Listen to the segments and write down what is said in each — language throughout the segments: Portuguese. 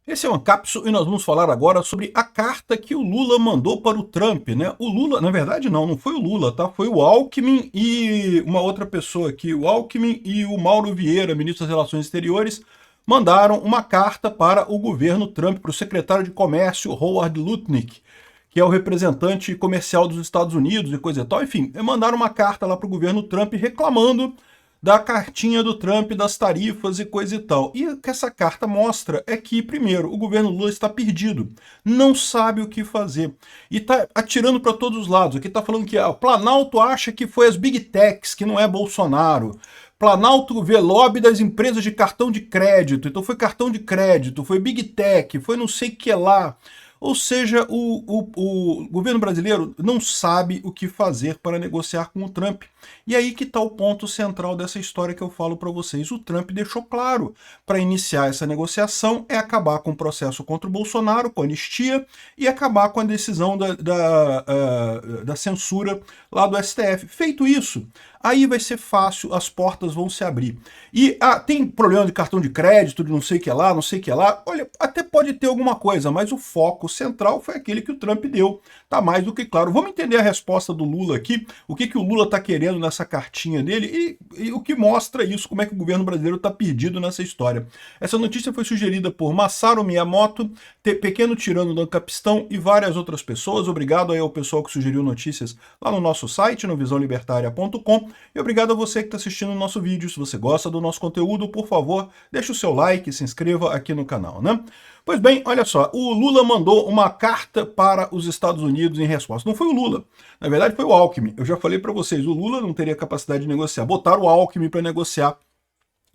Esse é o Ancapsu e nós vamos falar agora sobre a carta que o Lula mandou para o Trump, né? O Lula, na verdade não foi o Lula, tá? Foi o Alckmin e uma outra pessoa aqui, o Alckmin e o Mauro Vieira, ministro das Relações Exteriores, mandaram uma carta para o governo Trump, para o secretário de Comércio, Howard Lutnick, que é o representante comercial dos Estados Unidos e coisa e tal. Enfim, mandaram uma carta lá para o governo Trump reclamando da cartinha do Trump, das tarifas e coisa e tal. E o que essa carta mostra é que, primeiro, o governo Lula está perdido, não sabe o que fazer, e está atirando para todos os lados. Aqui está falando que o Planalto acha que foi as Big Techs, que não é Bolsonaro. Planalto vê lobby das empresas de cartão de crédito, então foi cartão de crédito, foi Big Tech, foi não sei o que lá. Ou seja, o governo brasileiro não sabe o que fazer para negociar com o Trump. E aí que está o ponto central dessa história que eu falo para vocês. O Trump deixou claro, para iniciar essa negociação é acabar com o processo contra o Bolsonaro, com a anistia, e acabar com a decisão da censura lá do STF. Feito isso, aí vai ser fácil, as portas vão se abrir. E tem problema de cartão de crédito, de não sei o que lá, não sei o que lá. Olha, até pode ter alguma coisa, mas o foco central foi aquele que o Trump deu. Tá mais do que claro. Vamos entender a resposta do Lula aqui, o que o Lula está querendo nessa cartinha dele e o que mostra isso, como é que o governo brasileiro está perdido nessa história. Essa notícia foi sugerida por Masaru Miyamoto, Pequeno Tirano do Ancapistão e várias outras pessoas. Obrigado aí ao pessoal que sugeriu notícias lá no nosso site, no visãolibertaria.com, e obrigado a você que está assistindo o nosso vídeo. Se você gosta do nosso conteúdo, por favor, deixe o seu like e se inscreva aqui no canal, né? Pois bem, olha só, o Lula mandou uma carta para os Estados Unidos em resposta. Não foi o Lula, na verdade foi o Alckmin. Eu já falei para vocês, o Lula não teria capacidade de negociar. Botaram o Alckmin para negociar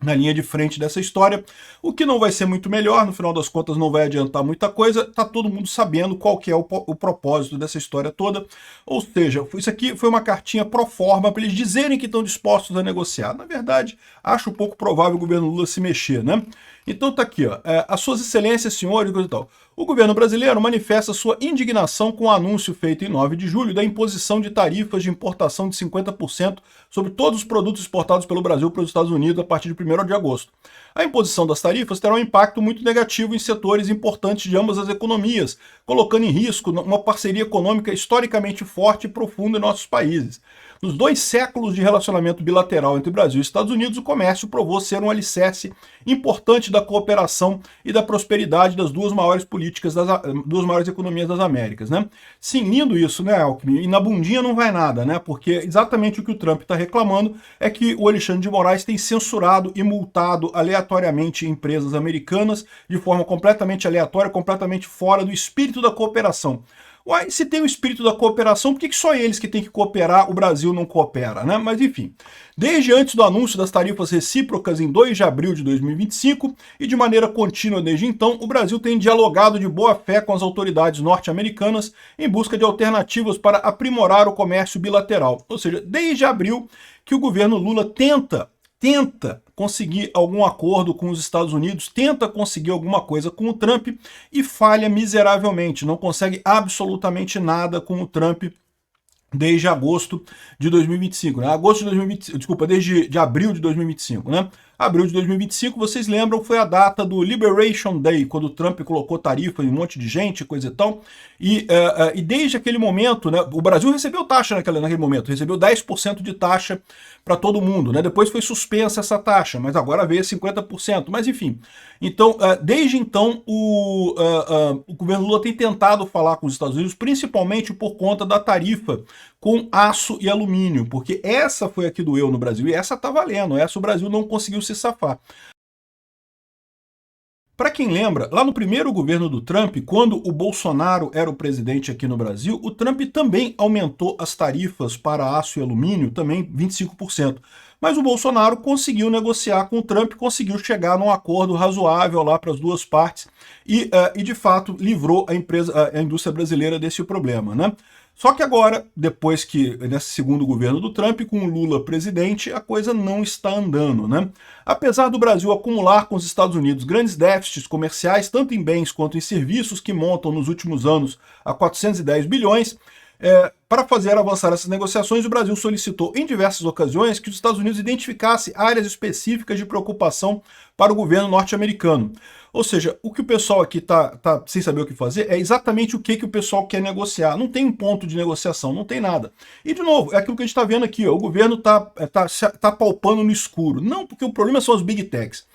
na linha de frente dessa história, o que não vai ser muito melhor, no final das contas não vai adiantar muita coisa, tá todo mundo sabendo qual que é o propósito dessa história toda, ou seja, isso aqui foi uma cartinha pro forma para eles dizerem que estão dispostos a negociar. Na verdade, acho pouco provável o governo Lula se mexer, né? Então tá aqui, ó, as suas excelências, senhores, e tal. O governo brasileiro manifesta sua indignação com o anúncio feito em 9 de julho da imposição de tarifas de importação de 50% sobre todos os produtos exportados pelo Brasil para os Estados Unidos a partir de 1º de agosto. A imposição das tarifas terá um impacto muito negativo em setores importantes de ambas as economias, colocando em risco uma parceria econômica historicamente forte e profunda em nossos países. Nos 2 séculos de relacionamento bilateral entre Brasil e Estados Unidos, o comércio provou ser um alicerce importante da cooperação e da prosperidade das duas maiores duas maiores economias das Américas, né? Sim, lindo isso, né, Alckmin? E na bundinha não vai nada, né? Porque exatamente o que o Trump está reclamando é que o Alexandre de Moraes tem censurado e multado aleatoriamente empresas americanas de forma completamente aleatória, completamente fora do espírito da cooperação. Uai, se tem o espírito da cooperação, por que só eles que têm que cooperar, o Brasil não coopera, né? Mas enfim, desde antes do anúncio das tarifas recíprocas em 2 de abril de 2025 e de maneira contínua desde então, o Brasil tem dialogado de boa fé com as autoridades norte-americanas em busca de alternativas para aprimorar o comércio bilateral. Ou seja, desde abril que o governo Lula tenta conseguir algum acordo com os Estados Unidos, tenta conseguir alguma coisa com o Trump e falha miseravelmente, não consegue absolutamente nada com o Trump desde agosto de 2025, né? Agosto de 2025, desculpa, desde abril de 2025, né? Abril de 2025, vocês lembram, foi a data do Liberation Day, quando o Trump colocou tarifa em um monte de gente, coisa e tal, e desde aquele momento, né, o Brasil recebeu taxa naquele momento, recebeu 10% de taxa para todo mundo, né? Depois foi suspensa essa taxa, mas agora veio 50%, mas enfim. Então, desde então, o governo Lula tem tentado falar com os Estados Unidos, principalmente por conta da tarifa com aço e alumínio, porque essa foi a que doeu no Brasil, e essa tá valendo, essa o Brasil não conseguiu se safar. Para quem lembra, lá no primeiro governo do Trump, quando o Bolsonaro era o presidente aqui no Brasil, o Trump também aumentou as tarifas para aço e alumínio, também 25%. Mas o Bolsonaro conseguiu negociar com o Trump, conseguiu chegar num acordo razoável lá para as duas partes e de fato livrou a indústria brasileira desse problema, né? Só que agora, depois que, nesse segundo governo do Trump, com o Lula presidente, a coisa não está andando, né? Apesar do Brasil acumular com os Estados Unidos grandes déficits comerciais, tanto em bens quanto em serviços, que montam nos últimos anos a 410 bilhões, Para fazer avançar essas negociações, o Brasil solicitou em diversas ocasiões que os Estados Unidos identificasse áreas específicas de preocupação para o governo norte-americano. Ou seja, o que o pessoal aqui tá sem saber o que fazer é exatamente o que o pessoal quer negociar. Não tem um ponto de negociação, não tem nada. E, de novo, é aquilo que a gente está vendo aqui, ó, o governo tá palpando no escuro. Não, porque o problema são as Big Techs.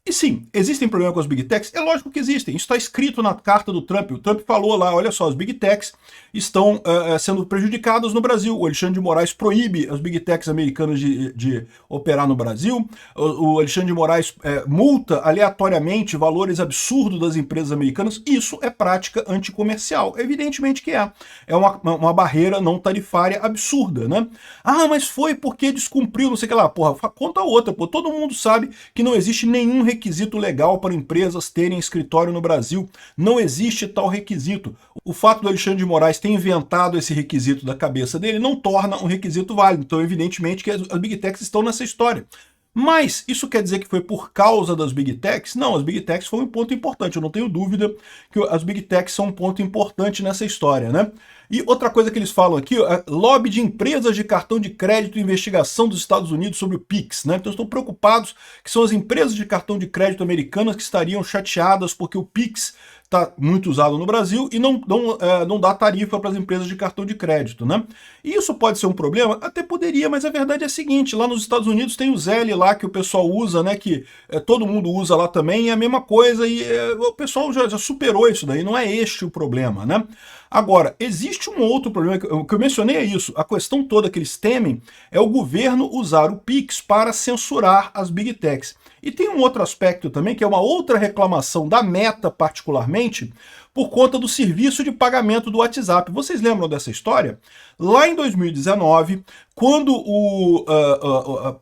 E sim, existem problemas com as Big Techs? É lógico que existem. Isso está escrito na carta do Trump. O Trump falou lá, olha só, as Big Techs estão sendo prejudicadas no Brasil. O Alexandre de Moraes proíbe as Big Techs americanas de operar no Brasil. O Alexandre de Moraes multa aleatoriamente valores absurdos das empresas americanas. Isso é prática anticomercial. Evidentemente que é. É uma barreira não tarifária absurda, né? Ah, mas foi porque descumpriu, não sei o que lá. Porra, conta outra, pô. Todo mundo sabe que não existe nenhum requisito legal para empresas terem escritório no Brasil. Não existe tal requisito. O fato do Alexandre de Moraes ter inventado esse requisito da cabeça dele não torna um requisito válido. Então, evidentemente que as Big Techs estão nessa história. Mas isso quer dizer que foi por causa das Big Techs? Não, as Big Techs foram um ponto importante. Eu não tenho dúvida que as Big Techs são um ponto importante nessa história, né? E outra coisa que eles falam aqui, lobby de empresas de cartão de crédito e investigação dos Estados Unidos sobre o PIX, né? Então estão preocupados que são as empresas de cartão de crédito americanas que estariam chateadas porque o PIX está muito usado no Brasil e não dá tarifa para as empresas de cartão de crédito, né? E isso pode ser um problema? Até poderia, mas a verdade é a seguinte, lá nos Estados Unidos tem o Zelle lá que o pessoal usa, né? Que todo mundo usa lá também, e é a mesma coisa, e o pessoal já superou isso daí, não é este o problema, né? Agora, existe um outro problema, que eu mencionei é isso, a questão toda que eles temem é o governo usar o PIX para censurar as Big Techs. E tem um outro aspecto também, que é uma outra reclamação da Meta particularmente, por conta do serviço de pagamento do WhatsApp. Vocês lembram dessa história? Lá em 2019, quando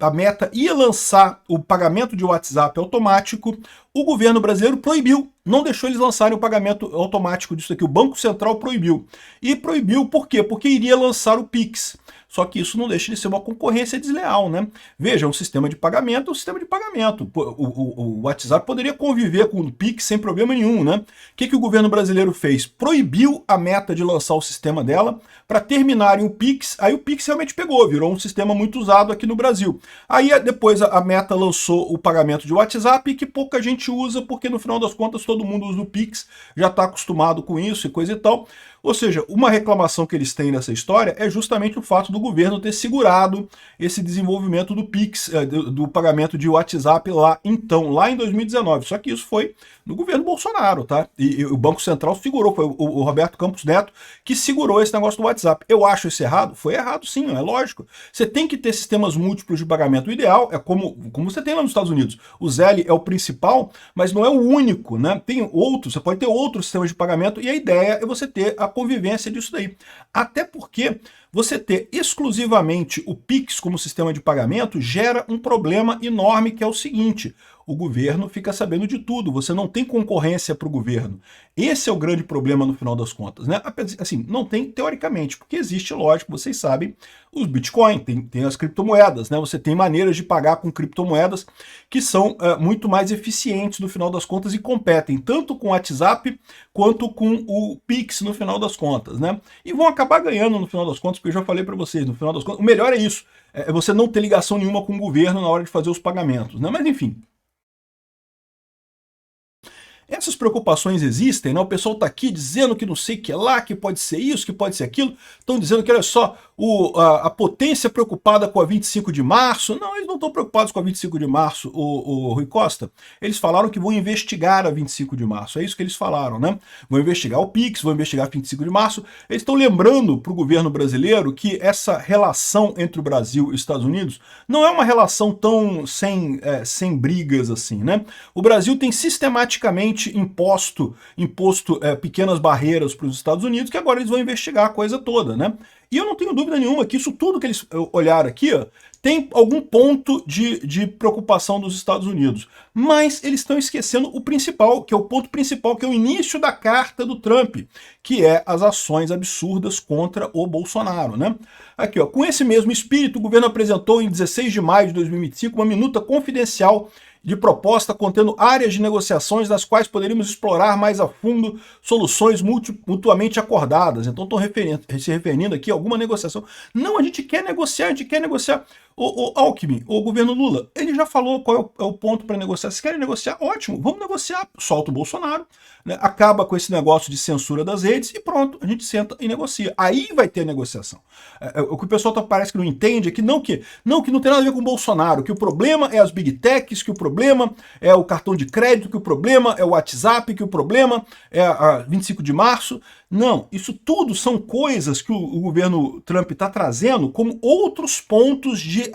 a Meta ia lançar o pagamento de WhatsApp automático, o governo brasileiro proibiu, não deixou eles lançarem o pagamento automático disso aqui. O Banco Central proibiu. E proibiu por quê? Porque iria lançar o Pix. Só que isso não deixa de ser uma concorrência desleal, né? Veja, um sistema de pagamento é um sistema de pagamento. O WhatsApp poderia conviver com o Pix sem problema nenhum, né? O que o governo brasileiro fez? Proibiu a Meta de lançar o sistema dela para terminarem o Pix. Aí o Pix realmente pegou, virou um sistema muito usado aqui no Brasil. Aí depois a Meta lançou o pagamento de WhatsApp, que pouca gente usa, porque no final das contas todo mundo usa o Pix, já está acostumado com isso e coisa e tal. Ou seja, uma reclamação que eles têm nessa história é justamente o fato do governo ter segurado esse desenvolvimento do Pix, do pagamento de WhatsApp lá em 2019. Só que isso foi no governo Bolsonaro, tá? E o Banco Central segurou, foi o Roberto Campos Neto que segurou esse negócio do WhatsApp. Eu acho isso errado? Foi errado sim, é lógico. Você tem que ter sistemas múltiplos de pagamento. O ideal é como você tem lá nos Estados Unidos. O Zelle é o principal, mas não é o único, né? Tem outros, você pode ter outros sistemas de pagamento e a ideia é você ter a convivência disso daí. Até porque você ter exclusivamente o Pix como sistema de pagamento gera um problema enorme, que é o seguinte: o governo fica sabendo de tudo, você não tem concorrência para o governo. Esse é o grande problema no final das contas, né? Assim, não tem teoricamente, porque existe, lógico, vocês sabem, os Bitcoin, tem as criptomoedas, né? Você tem maneiras de pagar com criptomoedas que são muito mais eficientes no final das contas e competem tanto com o WhatsApp quanto com o Pix no final das contas, né? E vão acabar ganhando no final das contas, porque eu já falei para vocês, no final das contas, o melhor é isso, é você não ter ligação nenhuma com o governo na hora de fazer os pagamentos, né? Mas enfim. Essas preocupações existem, né? O pessoal está aqui dizendo que não sei o que é lá, que pode ser isso, que pode ser aquilo. Estão dizendo que, olha só, a potência preocupada com a 25 de março. Não, eles não estão preocupados com a 25 de março, o Rui Costa. Eles falaram que vão investigar a 25 de março. É isso que eles falaram, né? Vão investigar o Pix, vão investigar a 25 de março. Eles estão lembrando para o governo brasileiro que essa relação entre o Brasil e os Estados Unidos não é uma relação tão sem brigas assim, né? O Brasil tem sistematicamente imposto pequenas barreiras para os Estados Unidos, que agora eles vão investigar a coisa toda, né? E eu não tenho dúvida nenhuma que isso tudo que eles olharam aqui, ó, tem algum ponto de preocupação dos Estados Unidos. Mas eles estão esquecendo o principal, que é o ponto principal, que é o início da carta do Trump, que é as ações absurdas contra o Bolsonaro, né? Aqui, ó, com esse mesmo espírito, o governo apresentou em 16 de maio de 2025 uma minuta confidencial de proposta contendo áreas de negociações das quais poderíamos explorar mais a fundo soluções mutuamente acordadas. Então estão se referindo aqui a alguma negociação. Não, a gente quer negociar, a gente quer negociar. O Alckmin, o governo Lula, ele já falou qual é o ponto para negociar. Se querem negociar, ótimo, vamos negociar. Solta o Bolsonaro, né, acaba com esse negócio de censura das redes e pronto, a gente senta e negocia. Aí vai ter negociação. O que o pessoal parece que não entende é que não tem nada a ver com o Bolsonaro, que o problema é as big techs, que o problema é o cartão de crédito, que o problema é o WhatsApp, que o problema é a 25 de março. Não, isso tudo são coisas que o governo Trump está trazendo como outros pontos de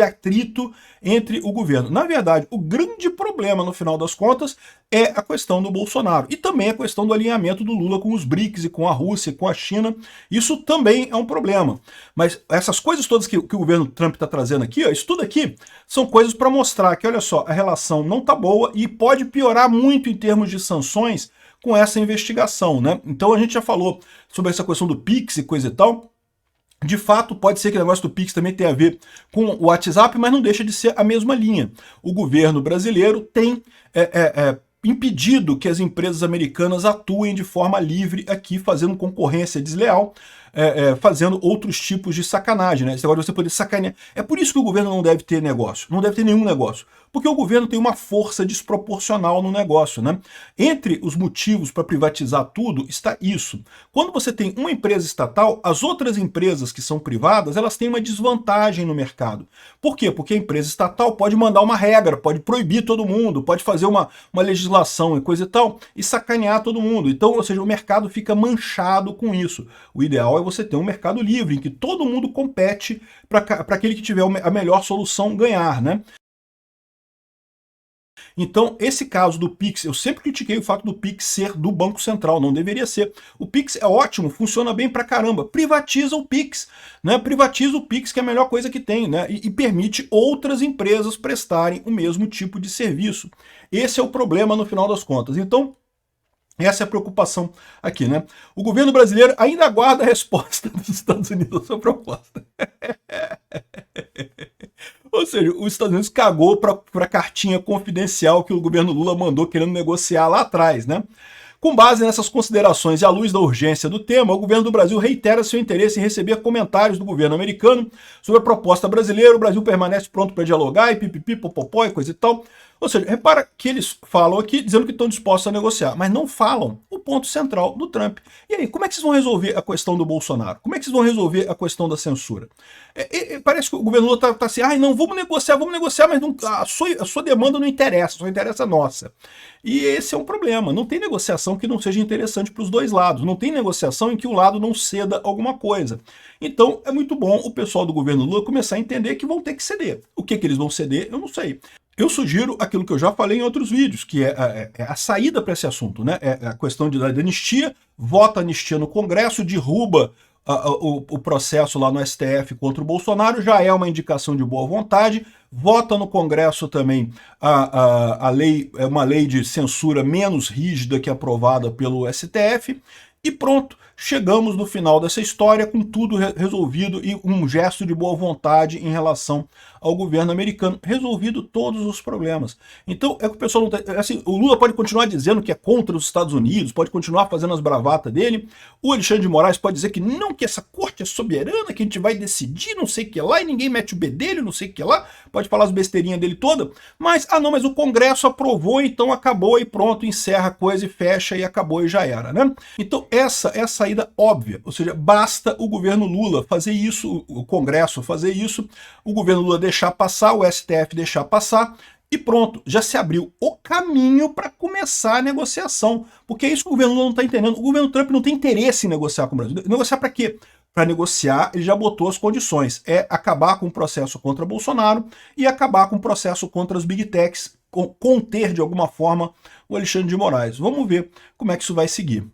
atrito entre o governo. Na verdade, o grande problema, no final das contas, é a questão do Bolsonaro. E também a questão do alinhamento do Lula com os BRICS e com a Rússia e com a China. Isso também é um problema. Mas essas coisas todas que o governo Trump está trazendo aqui, ó, isso tudo aqui, são coisas para mostrar que, olha só, a relação não está boa e pode piorar muito em termos de sanções com essa investigação, né? Então a gente já falou sobre essa questão do Pix e coisa e tal. De fato, pode ser que o negócio do Pix também tenha a ver com o WhatsApp, mas não deixa de ser a mesma linha. O governo brasileiro tem impedido que as empresas americanas atuem de forma livre aqui, fazendo concorrência desleal, fazendo outros tipos de sacanagem, né? Esse negócio de você poder sacanear. É por isso que o governo não deve ter negócio, não deve ter nenhum negócio. Porque o governo tem uma força desproporcional no negócio, né? Entre os motivos para privatizar tudo está isso. Quando você tem uma empresa estatal, as outras empresas que são privadas, elas têm uma desvantagem no mercado. Por quê? Porque a empresa estatal pode mandar uma regra, pode proibir todo mundo, pode fazer uma legislação e coisa e tal, e sacanear todo mundo. Então, ou seja, o mercado fica manchado com isso. O ideal é você ter um mercado livre, em que todo mundo compete para aquele que tiver a melhor solução ganhar, né? Então, esse caso do Pix, eu sempre critiquei o fato do Pix ser do Banco Central, não deveria ser. O Pix é ótimo, funciona bem pra caramba. Privatiza o Pix, né? Privatiza o Pix, que é a melhor coisa que tem, né? E permite outras empresas prestarem o mesmo tipo de serviço. Esse é o problema no final das contas. Então, essa é a preocupação aqui, né? O governo brasileiro ainda aguarda a resposta dos Estados Unidos à sua proposta. Ou seja, os Estados Unidos cagou para a cartinha confidencial que o governo Lula mandou querendo negociar lá atrás, né? Com base nessas considerações e à luz da urgência do tema, o governo do Brasil reitera seu interesse em receber comentários do governo americano sobre a proposta brasileira. O Brasil permanece pronto para dialogar e pipipi, popopó e coisa e tal. Ou seja, repara que eles falam aqui dizendo que estão dispostos a negociar, mas não falam o ponto central do Trump. E aí, como é que vocês vão resolver a questão do Bolsonaro? Como é que vocês vão resolver a questão da censura? Parece que o governo Lula está assim, não, vamos negociar, mas não, a sua demanda não interessa, só interessa a nossa. E esse é um problema. Não tem negociação que não seja interessante para os dois lados. Não tem negociação em que o lado não ceda alguma coisa. Então, é muito bom o pessoal do governo Lula começar a entender que vão ter que ceder. O que eles vão ceder, eu não sei. Eu sugiro aquilo que eu já falei em outros vídeos, que é a saída para esse assunto, né? É a questão da anistia, vota a anistia no Congresso, derruba o processo lá no STF contra o Bolsonaro, já é uma indicação de boa vontade, vota no Congresso também a lei, uma lei de censura menos rígida que é aprovada pelo STF, e pronto, chegamos no final dessa história com tudo resolvido e um gesto de boa vontade em relação ao governo americano, resolvido todos os problemas. Então, é que o pessoal não tá, assim, o Lula pode continuar dizendo que é contra os Estados Unidos, pode continuar fazendo as bravatas dele, o Alexandre de Moraes pode dizer que não, que essa corte é soberana, que a gente vai decidir não sei o que lá, e ninguém mete o bedelho, não sei o que lá, pode falar as besteirinhas dele toda, mas, mas o Congresso aprovou, então acabou e pronto, encerra a coisa e fecha e acabou e já era, né? Então, essa é a saída óbvia, ou seja, basta o governo Lula fazer isso, o Congresso fazer isso, o governo Lula deixar passar, o STF deixar passar, e pronto, já se abriu o caminho para começar a negociação, porque é isso que o governo Lula não está entendendo. O governo Trump não tem interesse em negociar com o Brasil. Negociar para quê? Para negociar, ele já botou as condições, é acabar com o processo contra Bolsonaro e acabar com o processo contra as Big Techs, conter de alguma forma o Alexandre de Moraes. Vamos ver como é que isso vai seguir.